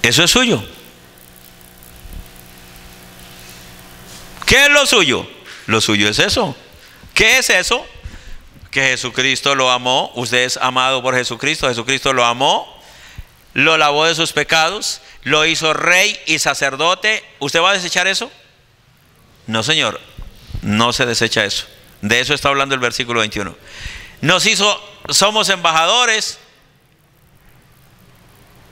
Eso es suyo. ¿Qué es lo suyo? Lo suyo es eso. ¿Qué es eso? Que Jesucristo lo amó. Usted es amado por Jesucristo. Jesucristo lo amó, lo lavó de sus pecados, lo hizo rey y sacerdote. ¿Usted va a desechar eso? No, señor, no se desecha eso. De eso está hablando el versículo 21. Nos hizo, somos embajadores.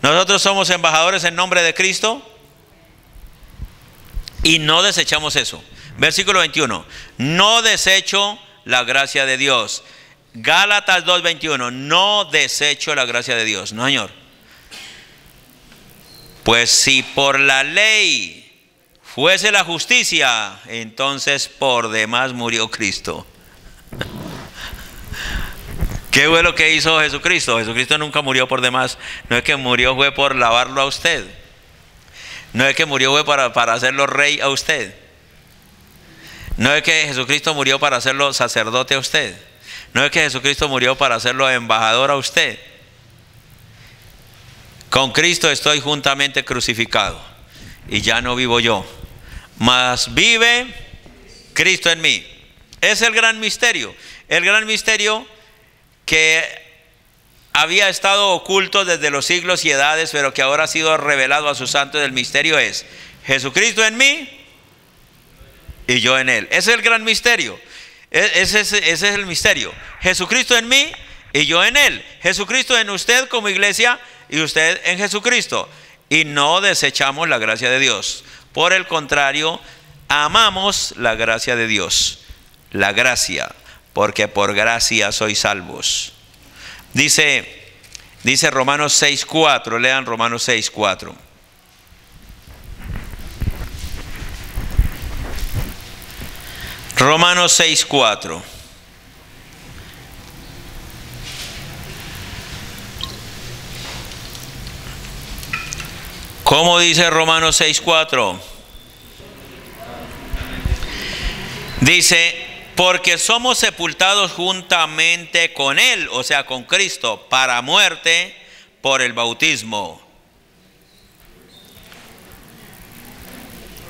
Nosotros somos embajadores en nombre de Cristo y no desechamos eso. Versículo 21. No desecho la gracia de Dios. Gálatas 2:21. No desecho la gracia de Dios. No, señor. Pues si por la ley fuese la justicia, entonces por demás murió Cristo. ¿Qué fue lo que hizo Jesucristo? Jesucristo nunca murió por demás. No es que murió fue por lavarlo a usted. No es que murió fue para hacerlo rey a usted. No es que Jesucristo murió para hacerlo sacerdote a usted. No es que Jesucristo murió para hacerlo embajador a usted. Con Cristo estoy juntamente crucificado y ya no vivo yo, mas vive Cristo en mí. Es el gran misterio. El gran misterio que había estado oculto desde los siglos y edades, pero que ahora ha sido revelado a sus santos. El misterio es Jesucristo en mí y yo en Él. Ese es el gran misterio. Ese es el misterio. Jesucristo en mí y yo en Él. Jesucristo en usted como iglesia y usted en Jesucristo. Y no desechamos la gracia de Dios. Por el contrario, amamos la gracia de Dios. La gracia, porque por gracia sois salvos. Dice Romanos 6:4. Lean Romanos 6:4. Romanos 6:4. ¿Cómo dice Romanos 6:4? Dice, porque somos sepultados juntamente con Él, o sea, con Cristo, para muerte por el bautismo,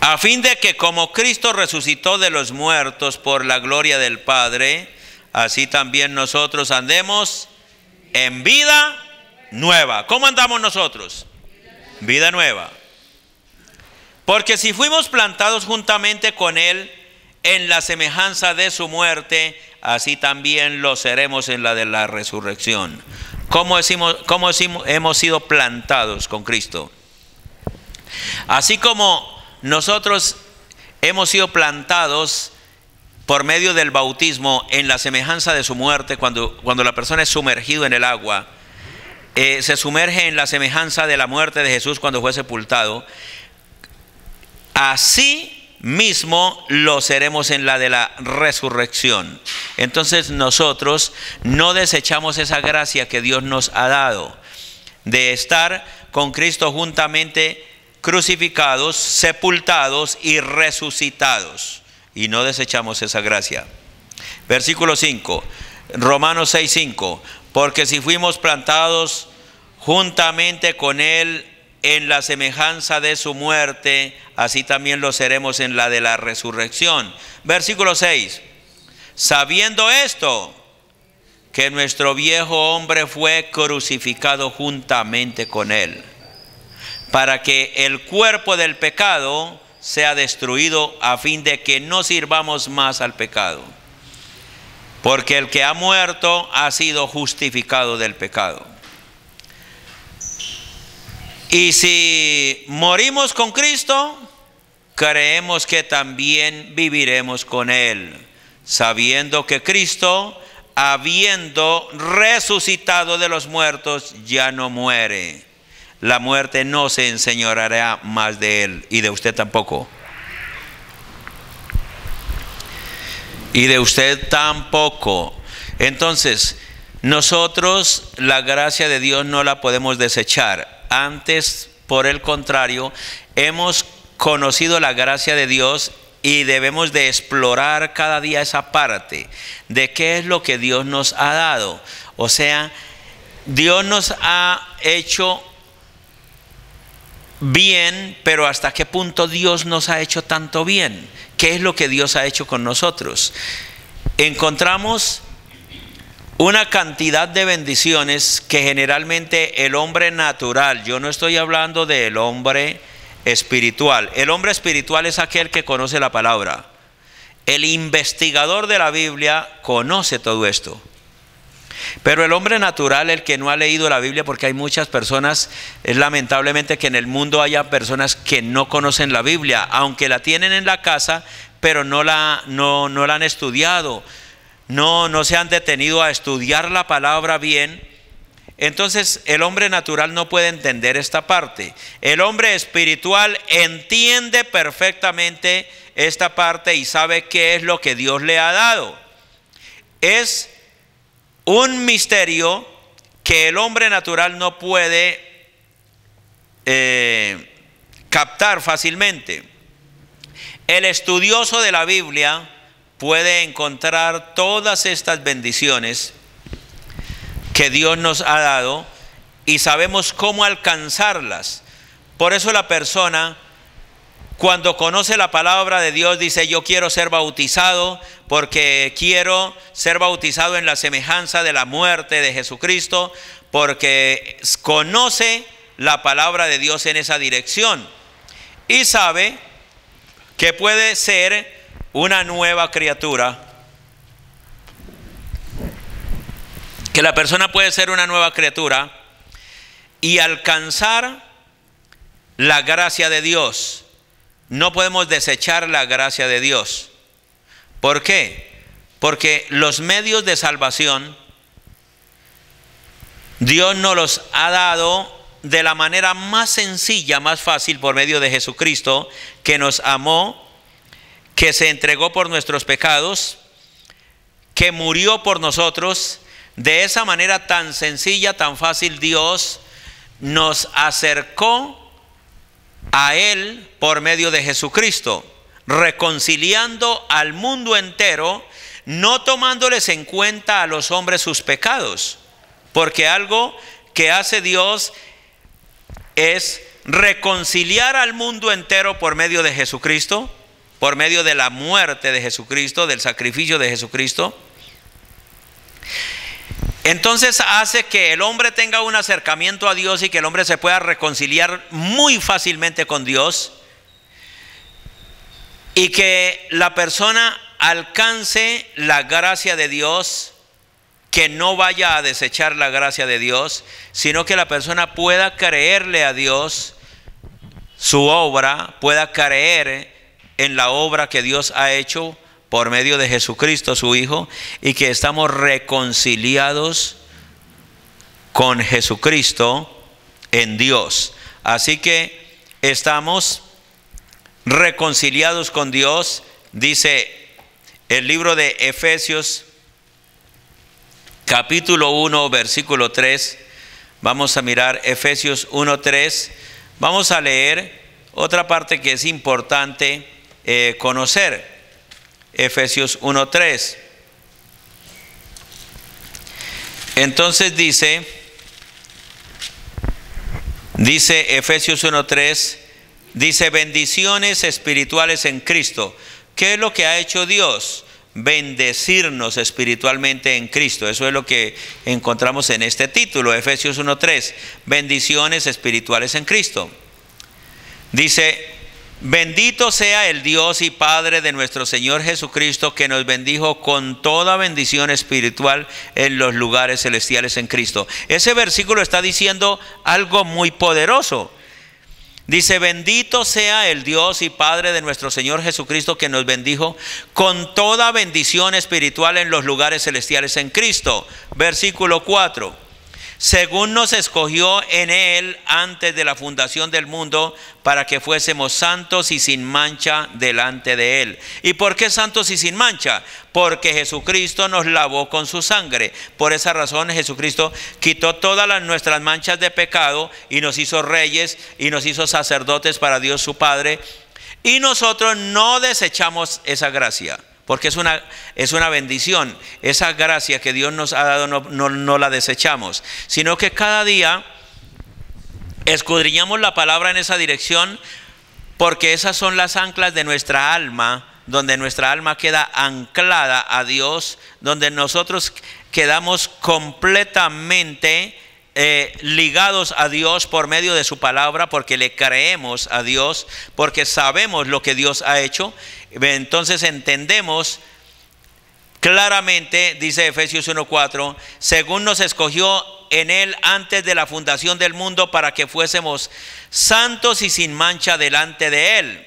a fin de que como Cristo resucitó de los muertos por la gloria del Padre, así también nosotros andemos en vida nueva. ¿Cómo andamos nosotros? Vida nueva. Porque si fuimos plantados juntamente con Él en la semejanza de su muerte, así también lo seremos en la de la resurrección. ¿Cómo hemos sido plantados con Cristo? Así como nosotros hemos sido plantados por medio del bautismo en la semejanza de su muerte, cuando la persona es sumergido en el agua, se sumerge en la semejanza de la muerte de Jesús cuando fue sepultado, así mismo lo seremos en la de la resurrección. Entonces nosotros no desechamos esa gracia que Dios nos ha dado de estar con Cristo juntamente crucificados, sepultados y resucitados, y no desechamos esa gracia. Versículo 5, Romanos 6:5. Porque si fuimos plantados juntamente con Él en la semejanza de su muerte, así también lo seremos en la de la resurrección. Versículo 6. Sabiendo esto, que nuestro viejo hombre fue crucificado juntamente con Él, para que el cuerpo del pecado sea destruido, a fin de que no sirvamos más al pecado. Porque el que ha muerto ha sido justificado del pecado. Y si morimos con Cristo, creemos que también viviremos con Él, sabiendo que Cristo, habiendo resucitado de los muertos, ya no muere. La muerte no se enseñoreará más de Él, y de usted tampoco. Y de usted tampoco. Entonces, nosotros la gracia de Dios no la podemos desechar. Antes, por el contrario, hemos conocido la gracia de Dios y debemos de explorar cada día esa parte de qué es lo que Dios nos ha dado. O sea, Dios nos ha hecho bien, pero ¿hasta qué punto Dios nos ha hecho tanto bien? ¿Qué es lo que Dios ha hecho con nosotros? Encontramos una cantidad de bendiciones que generalmente el hombre natural, yo no estoy hablando del hombre espiritual. El hombre espiritual es aquel que conoce la palabra. El investigador de la Biblia conoce todo esto. Pero el hombre natural, el que no ha leído la Biblia, porque hay muchas personas, es lamentablemente que en el mundo haya personas que no conocen la Biblia, aunque la tienen en la casa, pero no la han estudiado, no se han detenido a estudiar la palabra bien. Entonces el hombre natural no puede entender esta parte. El hombre espiritual entiende perfectamente esta parte y sabe qué es lo que Dios le ha dado. Es un misterio que el hombre natural no puede captar fácilmente. El estudioso de la Biblia puede encontrar todas estas bendiciones que Dios nos ha dado y sabemos cómo alcanzarlas. Por eso la persona, cuando conoce la palabra de Dios, dice: yo quiero ser bautizado porque quiero ser bautizado en la semejanza de la muerte de Jesucristo, porque conoce la palabra de Dios en esa dirección y sabe que puede ser una nueva criatura, que la persona puede ser una nueva criatura y alcanzar la gracia de Dios. No podemos desechar la gracia de Dios. ¿Por qué? Porque los medios de salvación Dios nos los ha dado de la manera más sencilla, más fácil, por medio de Jesucristo, que nos amó, que se entregó por nuestros pecados, que murió por nosotros. De esa manera tan sencilla, tan fácil, Dios nos acercó a Él por medio de Jesucristo, reconciliando al mundo entero, no tomándoles en cuenta a los hombres sus pecados, porque algo que hace Dios es reconciliar al mundo entero por medio de Jesucristo, por medio de la muerte de Jesucristo, del sacrificio de Jesucristo. Entonces hace que el hombre tenga un acercamiento a Dios y que el hombre se pueda reconciliar muy fácilmente con Dios, y que la persona alcance la gracia de Dios, que no vaya a desechar la gracia de Dios, sino que la persona pueda creerle a Dios su obra, pueda creer en la obra que Dios ha hecho por medio de Jesucristo su Hijo, y que estamos reconciliados con Jesucristo en Dios. Así que estamos reconciliados con Dios. Dice el libro de Efesios capítulo 1 versículo 3. Vamos a mirar Efesios 1:3. Vamos a leer otra parte que es importante conocer. Efesios 1:3. Entonces dice Efesios 1:3, dice: bendiciones espirituales en Cristo. ¿Qué es lo que ha hecho Dios? Bendecirnos espiritualmente en Cristo. Eso es lo que encontramos en este título, Efesios 1:3, bendiciones espirituales en Cristo. Dice: bendito sea el Dios y Padre de nuestro Señor Jesucristo, que nos bendijo con toda bendición espiritual en los lugares celestiales en Cristo. Ese versículo está diciendo algo muy poderoso. Dice: bendito sea el Dios y Padre de nuestro Señor Jesucristo, que nos bendijo con toda bendición espiritual en los lugares celestiales en Cristo. Versículo 4. Según nos escogió en Él antes de la fundación del mundo, para que fuésemos santos y sin mancha delante de Él. ¿Y por qué santos y sin mancha? Porque Jesucristo nos lavó con su sangre. Por esa razón Jesucristo quitó todas nuestras manchas de pecado y nos hizo reyes y nos hizo sacerdotes para Dios su Padre. Y nosotros no desechamos esa gracia, porque es una bendición. Esa gracia que Dios nos ha dado no la desechamos, sino que cada día Escudriñamos la palabra en esa dirección porque esas son las anclas de nuestra alma, donde nuestra alma queda anclada a Dios, donde nosotros quedamos completamente ligados a Dios por medio de su palabra, porque le creemos a Dios, porque sabemos lo que Dios ha hecho. Entonces entendemos claramente, dice Efesios 1:4, según nos escogió en él antes de la fundación del mundo para que fuésemos santos y sin mancha delante de él,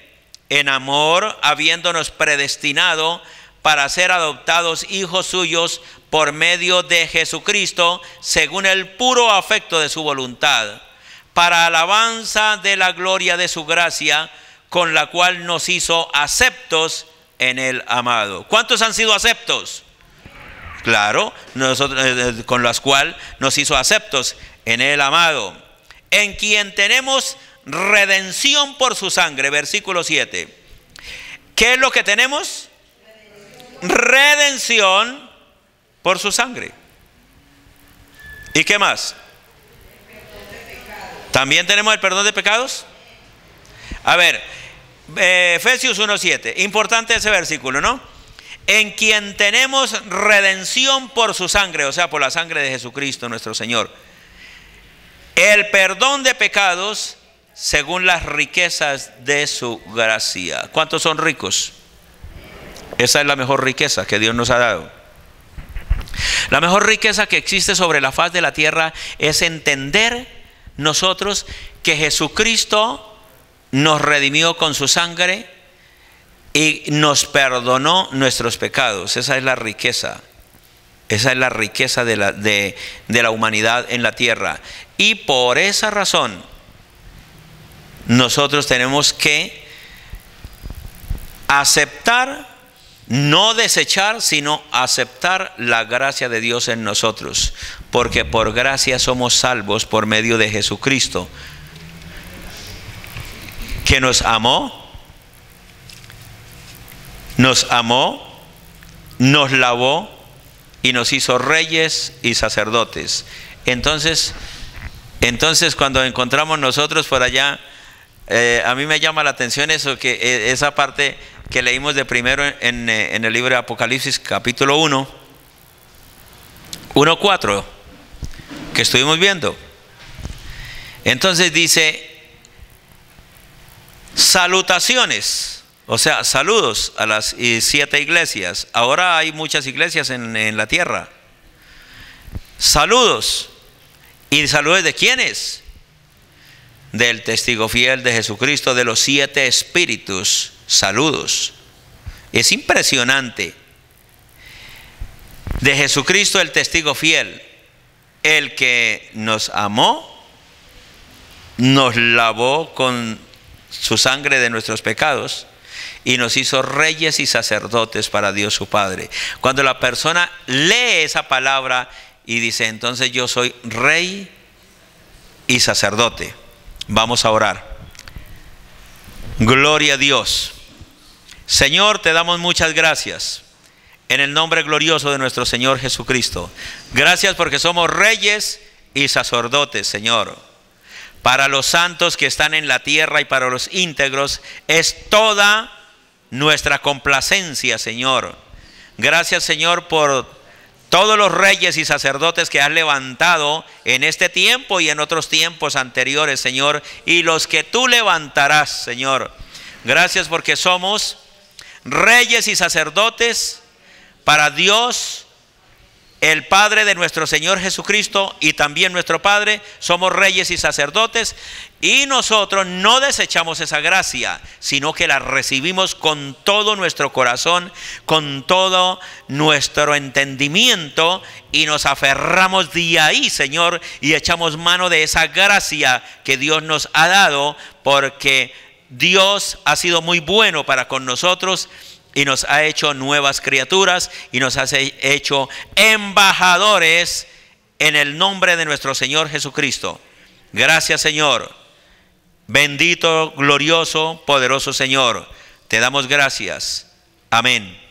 en amor, habiéndonos predestinado para ser adoptados hijos suyos por medio de Jesucristo, según el puro afecto de su voluntad, para alabanza de la gloria de su gracia, con la cual nos hizo aceptos en el amado. ¿Cuántos han sido aceptos? Claro, nosotros, con las cuales nos hizo aceptos en el amado, en quien tenemos redención por su sangre. Versículo 7. ¿Qué es lo que tenemos? Redención por su sangre. ¿Y qué más? ¿También tenemos el perdón de pecados? A ver, Efesios 1:7. Importante ese versículo, ¿no? En quien tenemos redención por su sangre, o sea, por la sangre de Jesucristo nuestro Señor, el perdón de pecados según las riquezas de su gracia. ¿Cuántos son ricos? Esa es la mejor riqueza que Dios nos ha dado. La mejor riqueza que existe sobre la faz de la tierra es entender nosotros que Jesucristo nos redimió con su sangre y nos perdonó nuestros pecados. Esa es la riqueza. Esa es la riqueza de la humanidad en la tierra. Y por esa razón nosotros tenemos que aceptar, no desechar, sino aceptar la gracia de Dios en nosotros. Porque por gracia somos salvos por medio de Jesucristo, que nos amó, nos lavó y nos hizo reyes y sacerdotes. Entonces cuando encontramos nosotros por allá, a mí me llama la atención eso, que esa parte que leímos de primero en el libro de Apocalipsis, capítulo 1:4, que estuvimos viendo. Entonces dice: salutaciones, o sea, saludos a las 7 iglesias. Ahora hay muchas iglesias en la tierra. Saludos. ¿Y saludos de quiénes? Del testigo fiel de Jesucristo, de los 7 espíritus. Saludos. Es impresionante. De Jesucristo, el testigo fiel, el que nos amó, nos lavó con su sangre de nuestros pecados y nos hizo reyes y sacerdotes para Dios su Padre. Cuando la persona lee esa palabra y dice: entonces yo soy rey y sacerdote. Vamos a orar. Gloria a Dios. Señor, te damos muchas gracias en el nombre glorioso de nuestro Señor Jesucristo. Gracias porque somos reyes y sacerdotes, Señor. Para los santos que están en la tierra y para los íntegros es toda nuestra complacencia, Señor. Gracias, Señor, por todos los reyes y sacerdotes que has levantado en este tiempo y en otros tiempos anteriores, Señor, y los que tú levantarás, Señor. Gracias porque somos reyes y sacerdotes para Dios, el Padre de nuestro Señor Jesucristo, y también nuestro Padre. Somos reyes y sacerdotes, y nosotros no desechamos esa gracia, sino que la recibimos con todo nuestro corazón, con todo nuestro entendimiento, y nos aferramos de ahí, Señor, y echamos mano de esa gracia que Dios nos ha dado, porque Dios ha sido muy bueno para con nosotros y nos ha hecho nuevas criaturas y nos ha hecho embajadores en el nombre de nuestro Señor Jesucristo. Gracias, Señor. Bendito, glorioso, poderoso Señor. Te damos gracias. Amén.